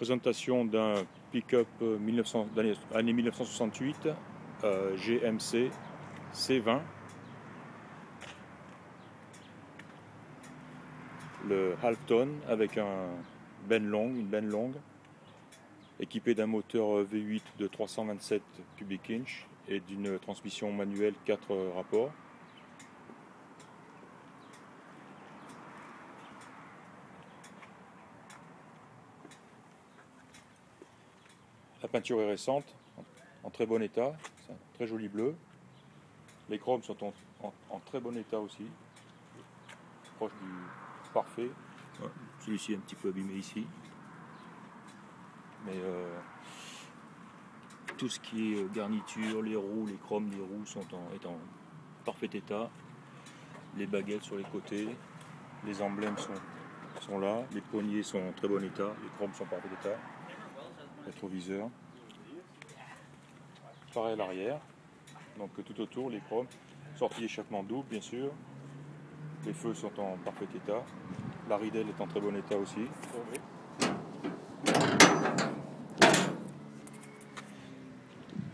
Présentation d'un pick-up année 1968 GMC C20. Le half-ton avec une benne longue, équipé d'un moteur V8 de 327 cubic inch et d'une transmission manuelle 4 rapports. La peinture est récente, en très bon état, c'est un très joli bleu. Les chromes sont en très bon état aussi, proche du parfait. Ouais. Celui-ci est un petit peu abîmé ici. Mais tout ce qui est garniture, les roues, les chromes des roues est en parfait état. Les baguettes sur les côtés, les emblèmes sont là, les poignées sont en très bon état, les chromes sont en parfait état. Rétroviseur. Pareil à l'arrière. Donc tout autour, les chromes. Sortie échappement double, bien sûr. Les feux sont en parfait état. La ridelle est en très bon état aussi.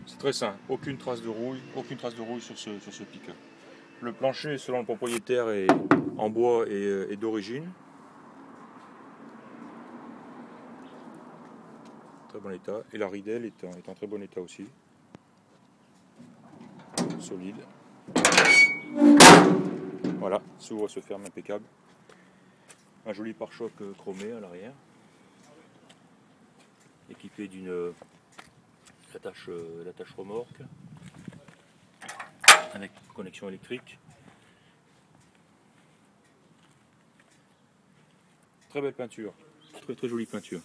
C'est très sain. Aucune trace de rouille sur ce pick-up. Le plancher, selon le propriétaire, est en bois et d'origine. Très bon état, et la ridelle est en très bon état aussi, solide. Voilà, s'ouvre, se ferme, impeccable. Un joli pare-choc chromé à l'arrière, équipé d'une attache remorque avec connexion électrique. Très belle peinture, très jolie peinture.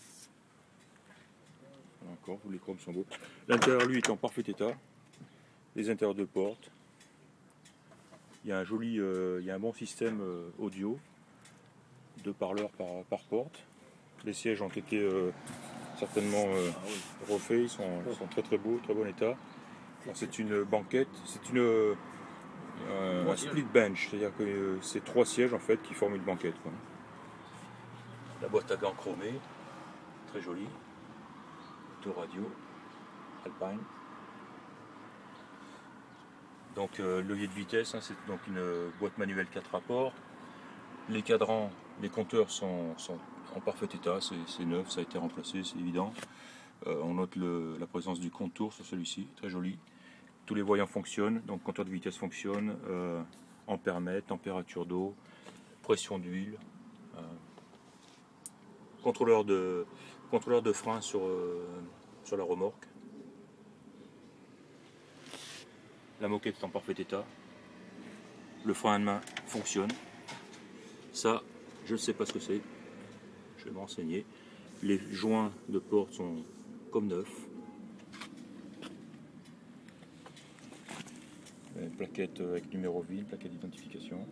Encore, les chromes sont beaux. L'intérieur, lui, est en parfait état. Les intérieurs de porte. Il y a un bon système audio. 2 parleurs par porte. Les sièges ont été certainement refaits. Ils sont très beaux, très bon état. C'est une banquette. C'est un split bench, c'est-à-dire que c'est 3 sièges en fait qui forment une banquette, quoi. La boîte à gants chromée, très jolie. Radio Alpine. Donc levier de vitesse, hein, c'est donc une boîte manuelle 4 rapports. Les cadrans, les compteurs sont en parfait état, c'est neuf, ça a été remplacé, c'est évident. On note la présence du contour sur celui-ci, très joli. Tous les voyants fonctionnent, donc compteur de vitesse fonctionne, ampèremètre, température d'eau, pression d'huile, contrôleur de frein sur la remorque. La moquette est en parfait état. Le frein à main fonctionne. Ça, je ne sais pas ce que c'est. Je vais me renseigner. Les joints de porte sont comme neufs. Une plaquette avec numéro VIN, plaquette d'identification.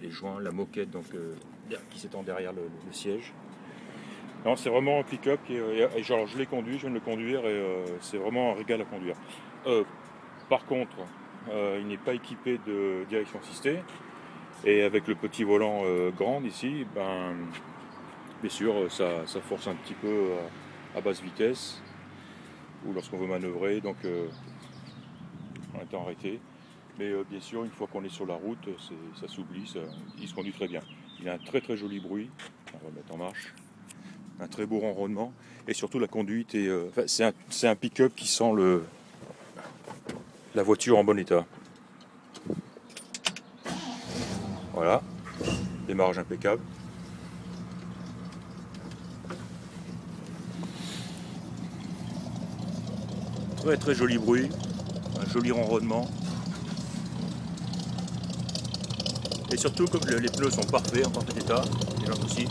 Les joints, la moquette donc, qui s'étend derrière le siège. Non, c'est vraiment un pick-up genre je l'ai conduit, je viens de le conduire et c'est vraiment un régal à conduire. Par contre, il n'est pas équipé de direction assistée et avec le petit volant grand ici, bien sûr ça force un petit peu à basse vitesse ou lorsqu'on veut manœuvrer, donc en étant arrêté. Mais bien sûr, une fois qu'on est sur la route, ça s'oublie, il se conduit très bien. Il a un très joli bruit, on va mettre en marche. Un très beau ronronnement et surtout la conduite c'est un pick-up qui sent la voiture en bon état. Voilà, démarrage impeccable. Très joli bruit, un joli ronronnement. Et surtout comme les pneus sont parfaits, en parfait état, les jantes aussi.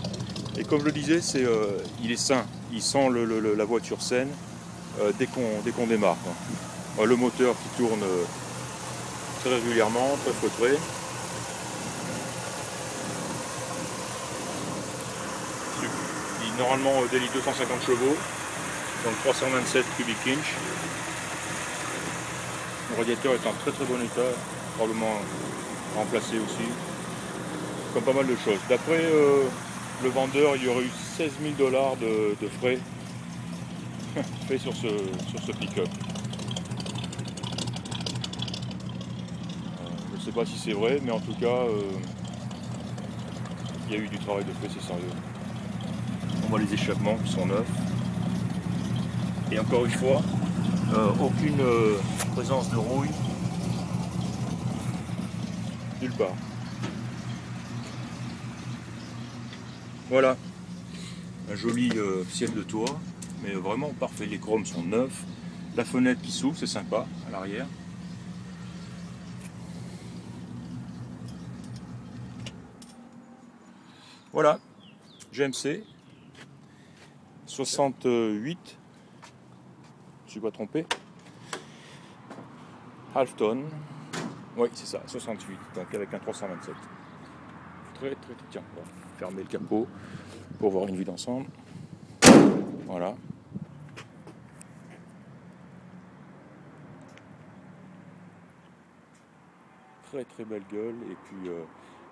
Et comme je le disais, il est sain, il sent la voiture saine dès qu'on démarre, quoi. Le moteur qui tourne très régulièrement, très feutré. Il est normalement délit 250 chevaux, donc 327 cubic inch. Le radiateur est en très bon état, probablement remplacé aussi. Comme pas mal de choses. D'après le vendeur, il y aurait eu 16 000 $ de frais fait sur ce pick-up. Je ne sais pas si c'est vrai, mais en tout cas, il y a eu du travail de fait, c'est sérieux. On voit les échappements qui sont neufs. Et encore une fois, aucune présence de rouille nulle part. Voilà, un joli ciel de toit, mais vraiment parfait. Les chromes sont neufs. La fenêtre qui s'ouvre, c'est sympa à l'arrière. Voilà, GMC 68, je ne suis pas trompé. Halfton, oui c'est ça, 68, donc avec un 327. Très, tiens, on va fermer le capot pour voir une vue d'ensemble. Voilà. Très belle gueule et puis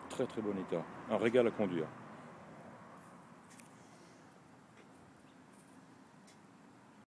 très bon état. Un régal à conduire.